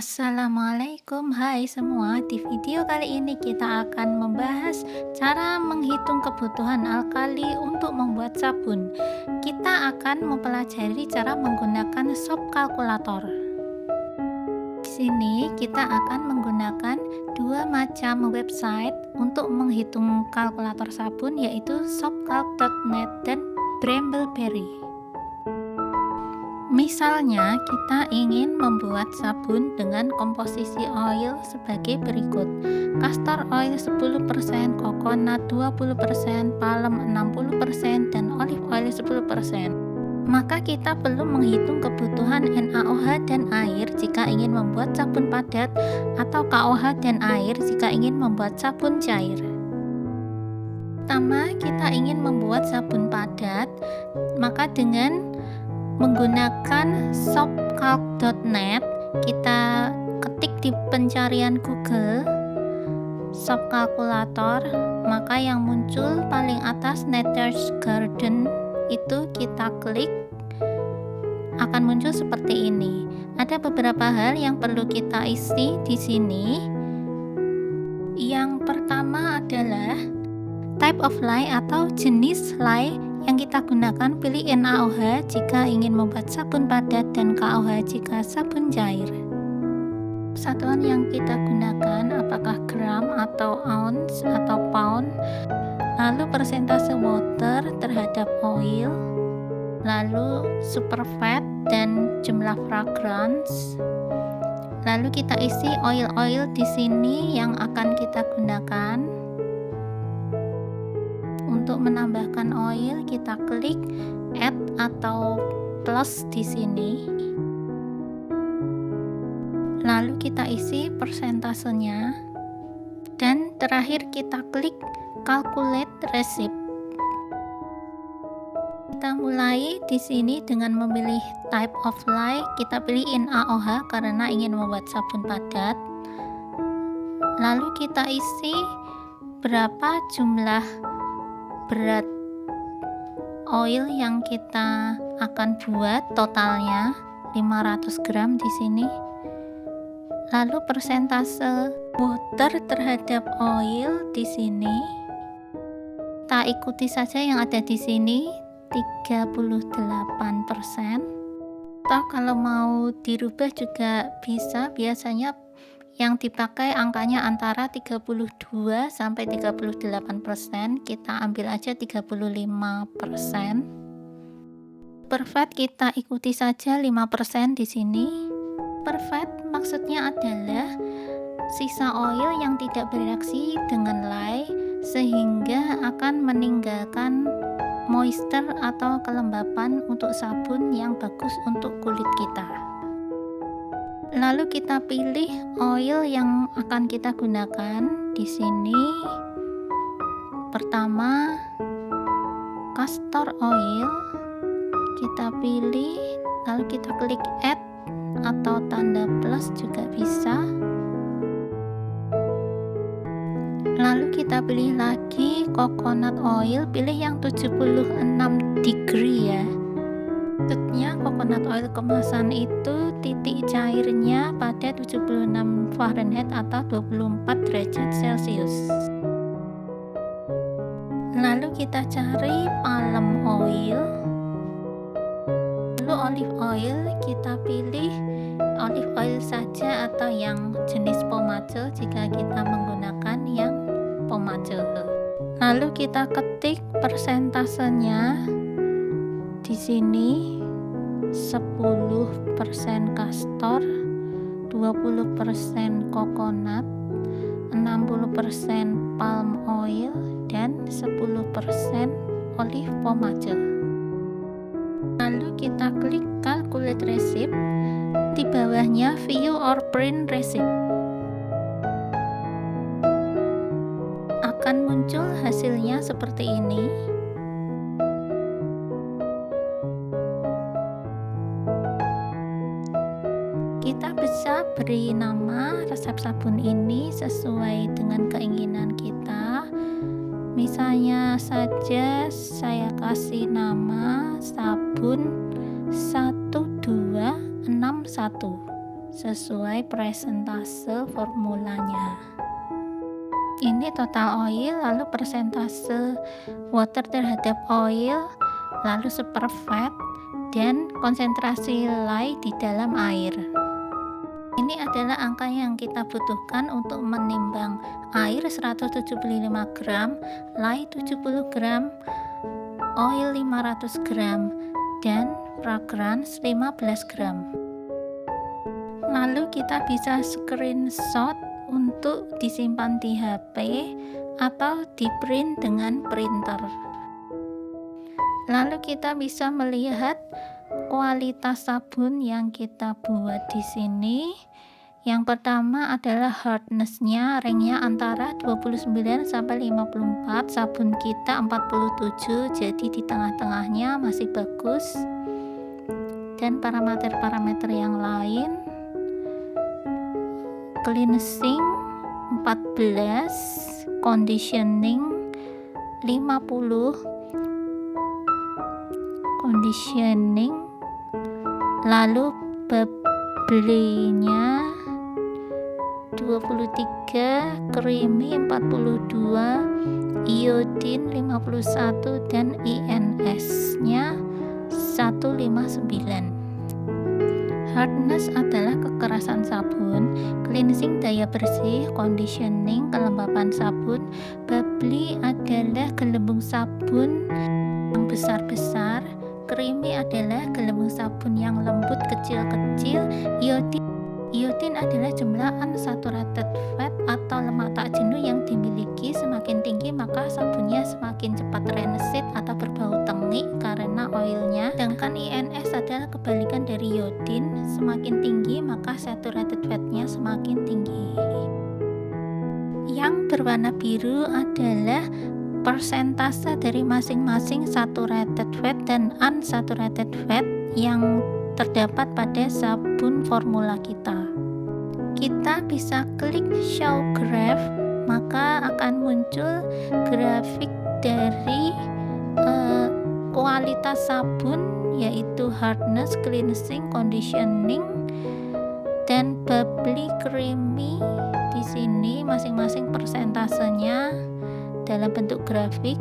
Assalamualaikum, hai semua. Di video kali ini kita akan membahas cara menghitung kebutuhan alkali untuk membuat sabun. Kita akan mempelajari cara menggunakan shop kalkulator. Di sini kita akan menggunakan dua macam website untuk menghitung kalkulator sabun, yaitu shopkalk.net dan Brambleberry. Misalnya, kita ingin membuat sabun dengan komposisi oil sebagai berikut: castor oil 10%, coconut 20%, palm 60%, dan olive oil 10%. Maka kita perlu menghitung kebutuhan NaOH dan air jika ingin membuat sabun padat, atau KOH dan air jika ingin membuat sabun cair. Pertama, kita ingin membuat sabun padat, maka dengan menggunakan shopkalk.net, kita ketik di pencarian Google shop kalkulator, maka yang muncul paling atas Nature's Garden itu kita klik, akan muncul seperti ini. Ada beberapa hal yang perlu kita isi di sini. Yang pertama adalah type of lye atau jenis lye yang kita gunakan. Pilih NaOH jika ingin membuat sabun padat dan KOH jika sabun cair. Satuan yang kita gunakan apakah gram atau ounce atau pound, lalu persentase water terhadap oil, lalu superfat dan jumlah fragrance. Lalu kita isi oil-oil di sini yang akan kita gunakan. Untuk menambahkan oil, kita klik add atau plus di sini. Lalu kita isi persentasenya, dan terakhir kita klik calculate receipt. Kita mulai di sini dengan memilih type of lye. Kita pilih NaOH karena ingin membuat sabun padat. Lalu kita isi berapa jumlah berat oil yang kita akan buat, totalnya 500 gram di sini. Lalu persentase water terhadap oil di sini. Kita ikuti saja yang ada di sini, 38%. Atau kalau mau dirubah juga bisa, biasanya yang dipakai angkanya antara 32 sampai 38%, kita ambil aja 35%. Perfect kita ikuti saja 5% di sini. Perfect maksudnya adalah sisa oil yang tidak bereaksi dengan lye sehingga akan meninggalkan moisture atau kelembapan untuk sabun yang bagus untuk kulit kita. Lalu kita pilih oil yang akan kita gunakan di sini. Pertama, castor oil. Kita pilih, lalu kita klik add atau tanda plus juga bisa. Lalu kita pilih lagi coconut oil, pilih yang 76 degree ya. Maksudnya coconut oil kemasan itu titik cairnya pada 76 Fahrenheit atau 24 derajat Celcius. Lalu kita cari palm oil. Lalu olive oil, kita pilih olive oil saja atau yang jenis pomade jika kita menggunakan yang pomade. Lalu kita ketik persentasenya di sini. 10% castor, 20% coconut, 60% palm oil, dan 10% olive pomade. Lalu kita klik calculate receipt. Di bawahnya view or print receipt. Akan muncul hasilnya seperti ini. Kita bisa beri nama resep sabun ini sesuai dengan keinginan kita. Misalnya saja saya kasih nama sabun 1261. sesuai presentase formulanya. Ini total oil, lalu persentase water terhadap oil, lalu superfat, dan konsentrasi lye di dalam air. Ini adalah angka yang kita butuhkan untuk menimbang air 175 gram, lye 70 gram, oil 500 gram, dan fragrance 15 gram. Lalu kita bisa screenshot untuk disimpan di HP atau di print dengan printer. Lalu kita bisa melihat kualitas sabun yang kita buat di sini. Yang pertama adalah hardness-nya, ranknya antara 29 sampai 54, sabun kita 47, jadi di tengah-tengahnya masih bagus. Dan parameter-parameter yang lain, cleansing 14, conditioning 50, lalu bubbly-nya 23, creamy 42, iodine 51, dan INS-nya 159. Hardness adalah kekerasan sabun, cleansing daya bersih, conditioning kelembapan sabun, bubbly adalah gelembung sabun yang besar-besar, creamy adalah gelembung sabun yang lembut kecil-kecil, iodine adalah jumlah unsaturated fat atau lemak tak jenuh yang dimiliki. Semakin tinggi maka sabunnya semakin cepat rancid atau berbau tengik karena oilnya. Sedangkan INS adalah kebalikan dari iodine, semakin tinggi maka saturated fatnya semakin tinggi. Yang berwarna biru adalah persentase dari masing-masing saturated fat dan unsaturated fat yang terdapat pada sabun formula kita. Kita bisa klik show graph, maka akan muncul grafik dari kualitas sabun, yaitu hardness, cleansing, conditioning, dan bubbly, creamy. Di sini masing-masing persentasenya dalam bentuk grafik.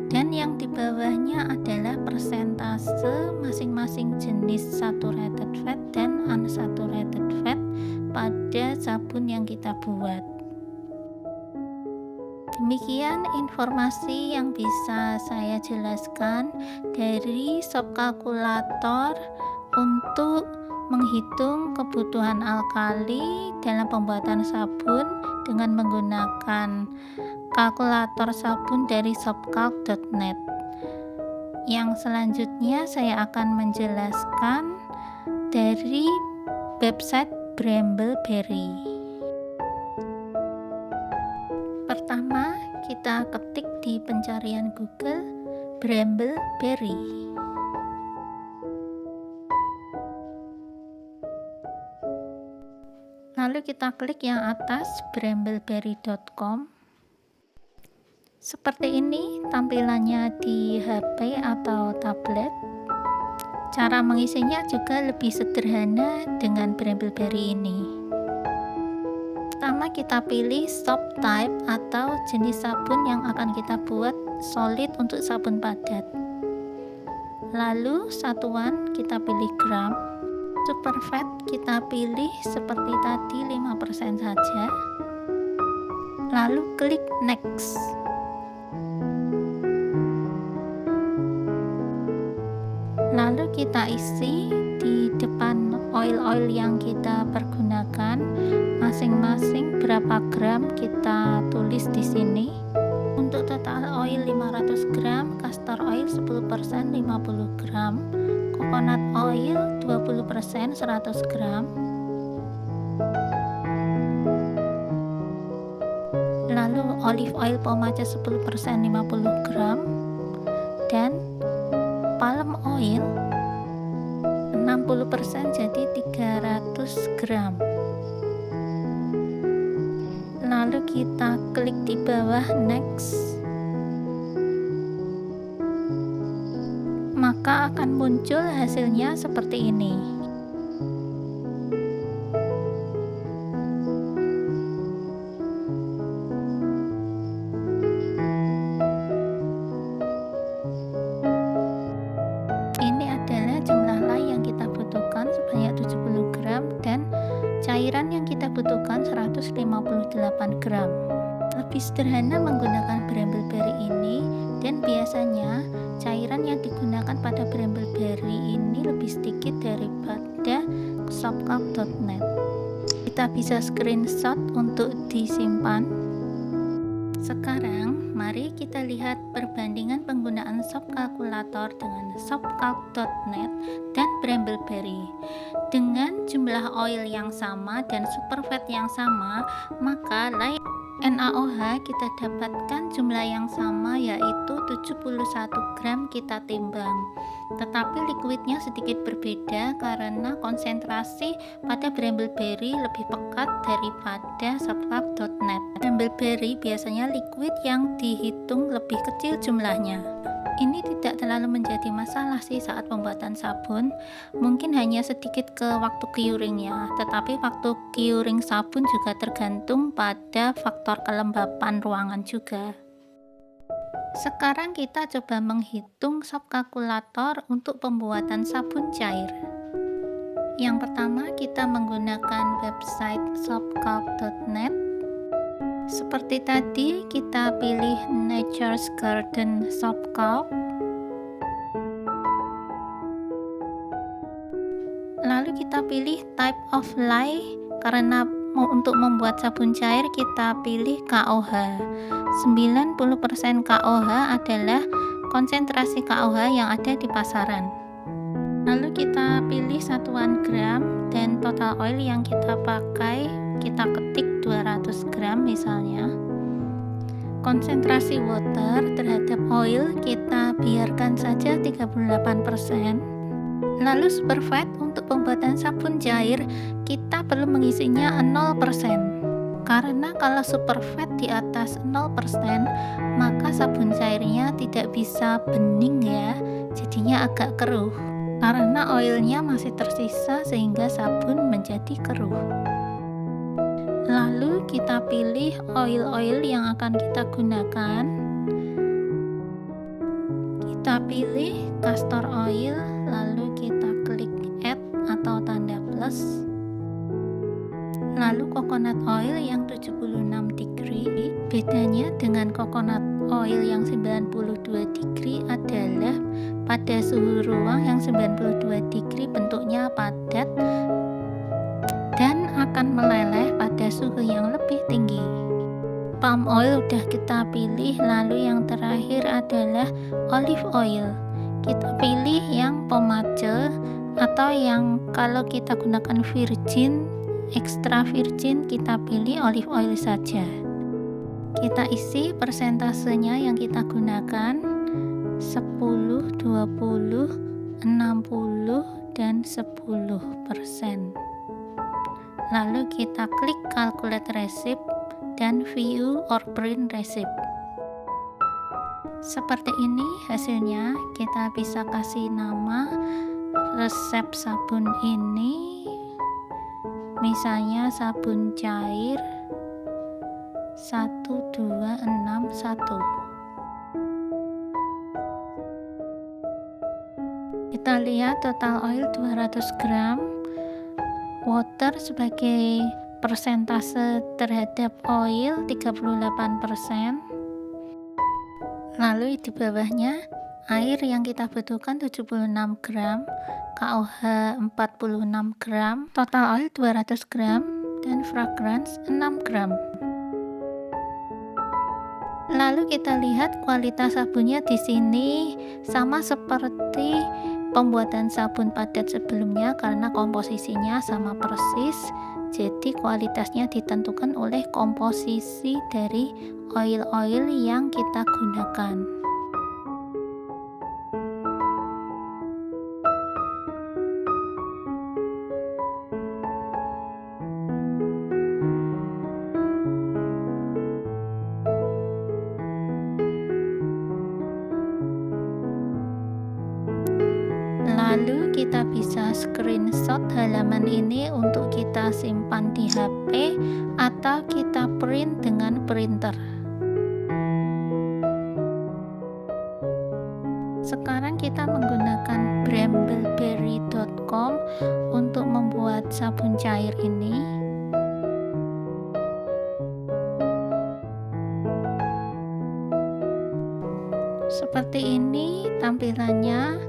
Dan yang di bawahnya adalah persentase masing-masing jenis saturated fat dan unsaturated fat pada sabun yang kita buat. Demikian informasi yang bisa saya jelaskan dari sob kalkulator untuk menghitung kebutuhan alkali dalam pembuatan sabun dengan menggunakan kalkulator sabun dari shopkalk.net. Yang selanjutnya saya akan menjelaskan dari website Brambleberry. Pertama, kita ketik di pencarian Google Brambleberry. Lalu kita klik yang atas brambleberry.com. Seperti ini tampilannya di HP atau tablet. Cara mengisinya juga lebih sederhana dengan Brambleberry ini. Pertama kita pilih soap type atau jenis sabun yang akan kita buat solid untuk sabun padat. Lalu satuan kita pilih gram. Superfat kita pilih seperti tadi 5% saja. Lalu klik next. Lalu kita isi di depan oil-oil yang kita pergunakan, masing-masing berapa gram kita tulis di sini. Untuk total oil 500 gram, castor oil 10% 50 gram, coconut oil 20% 100 gram, lalu olive oil pomace 10% 50 gram, dan palm oil 60% jadi 300 gram. Lalu kita klik di bawah next. Maka akan muncul hasilnya seperti ini. sederhana menggunakan Brambleberry ini, dan biasanya cairan yang digunakan pada Brambleberry ini lebih sedikit daripada Shopkalk.net. Kita bisa screenshot untuk disimpan. Sekarang mari kita lihat perbandingan penggunaan Shop Kalkulator dengan Shopkalk.net dan Brambleberry. Dengan jumlah oil yang sama dan superfat yang sama, maka NaOH kita dapatkan jumlah yang sama, yaitu 71 gram kita timbang. Tetapi liquidnya sedikit berbeda karena konsentrasi pada Brambleberry lebih pekat daripada Shopkalk.net. Brambleberry biasanya liquid yang dihitung lebih kecil jumlahnya. Ini tidak terlalu menjadi masalah sih saat pembuatan sabun, mungkin hanya sedikit ke waktu curingnya, tetapi waktu curing sabun juga tergantung pada faktor kelembapan ruangan juga. Sekarang kita coba menghitung Shop Kalkulator untuk pembuatan sabun cair. Yang pertama kita menggunakan website shopkalk.net. Seperti tadi, kita pilih Nature's Garden Shopkalk. Lalu kita pilih type of lye, karena untuk membuat sabun cair kita pilih KOH. 90% KOH adalah konsentrasi KOH yang ada di pasaran. Lalu kita pilih satuan gram, dan total oil yang kita pakai kita ketik 200 gram misalnya. Konsentrasi water terhadap oil kita biarkan saja 38%. Lalu superfat untuk pembuatan sabun cair kita perlu mengisinya 0%. Karena kalau superfat di atas 0%, maka sabun cairnya tidak bisa bening ya, jadinya agak keruh. Karena oilnya masih tersisa sehingga sabun menjadi keruh. Lalu kita pilih oil-oil yang akan kita gunakan. Kita pilih castor oil, lalu kita klik add atau tanda plus. Lalu coconut oil yang 76 degree. Bedanya dengan coconut oil yang 92 degree adalah pada suhu ruang yang 92 degree bentuknya padat dan akan meleleh pada suhu yang lebih tinggi. Palm oil udah kita pilih, lalu yang terakhir adalah olive oil. Kita pilih yang pomade atau yang kalau kita gunakan virgin, extra virgin, kita pilih olive oil saja. Kita isi persentasenya yang kita gunakan 10, 20, 60, dan 10%. Lalu kita klik calculate receipt dan view or print receipt. Seperti ini hasilnya. Kita bisa kasih nama resep sabun ini, misalnya sabun cair 1261. Kita lihat total oil 200 gram, water sebagai persentase terhadap oil 38%. Lalu di bawahnya air yang kita butuhkan 76 gram, KOH 46 gram, total oil 200 gram, dan fragrance 6 gram. Lalu kita lihat kualitas sabunnya di sini sama seperti pembuatan sabun padat sebelumnya karena komposisinya sama persis. Jadi kualitasnya ditentukan oleh komposisi dari oil-oil yang kita gunakan. Lalu kita bisa screenshot halaman ini untuk kita simpan di HP atau kita print dengan printer. Sekarang kita menggunakan brambleberry.com untuk membuat sabun cair ini. Seperti ini tampilannya.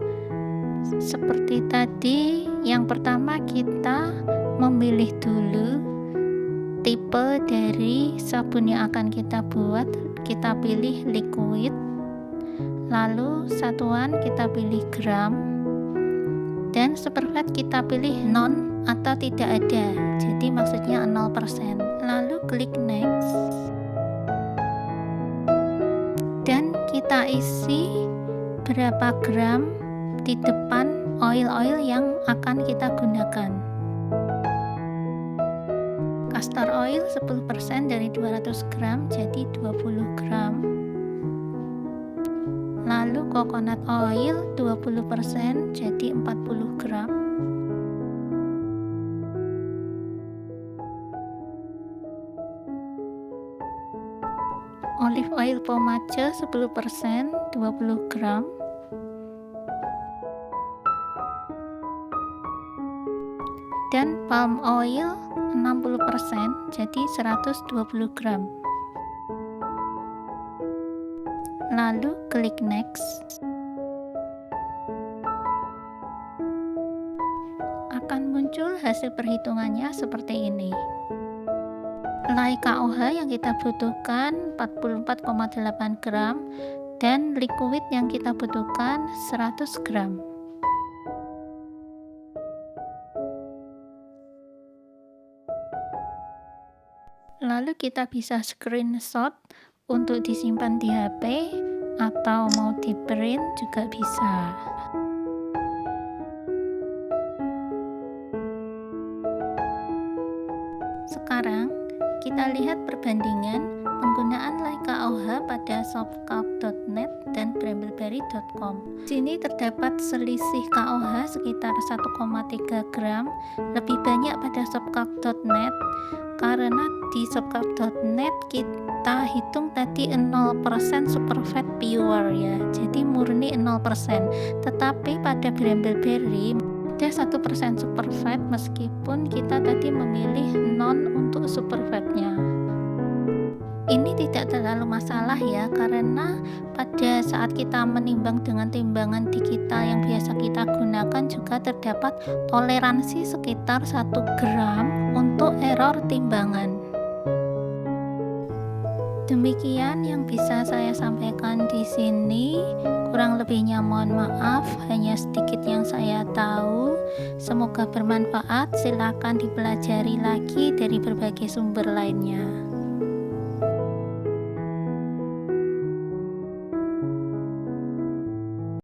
Seperti tadi, yang pertama kita memilih dulu tipe dari sabun yang akan kita buat. Kita pilih liquid, lalu satuan kita pilih gram, dan superfat kita pilih non atau tidak ada, jadi maksudnya 0%. Lalu klik next, dan kita isi berapa gram di depan oil yang akan kita gunakan. Castor oil 10% dari 200 gram jadi 20 gram. Lalu coconut oil 20% jadi 40 gram. Olive oil pomade 10% 20 gram. Dan palm oil 60% jadi 120 gram. Lalu klik next. Akan muncul hasil perhitungannya seperti ini. Lye KOH yang kita butuhkan 44,8 gram dan liquid yang kita butuhkan 100 gram. Lalu kita bisa screenshot untuk disimpan di HP atau mau di print juga bisa. Sekarang kita lihat perbandingan penggunaan Lye KOH pada shopcalc.net dan brambleberry.com. Sini terdapat selisih KOH sekitar 1,3 gram lebih banyak pada shopcalc.net, karena di shopcalc.net kita hitung tadi 0% superfat pure ya, jadi murni 0%. Tetapi pada Brambleberry ada 1% superfat meskipun kita tadi memilih non untuk superfatnya. Ini tidak terlalu masalah ya, karena pada saat kita menimbang dengan timbangan digital yang biasa kita gunakan juga terdapat toleransi sekitar 1 gram untuk error timbangan. Demikian yang bisa saya sampaikan di sini. Kurang lebihnya mohon maaf, hanya sedikit yang saya tahu. Semoga bermanfaat. Silakan dipelajari lagi dari berbagai sumber lainnya.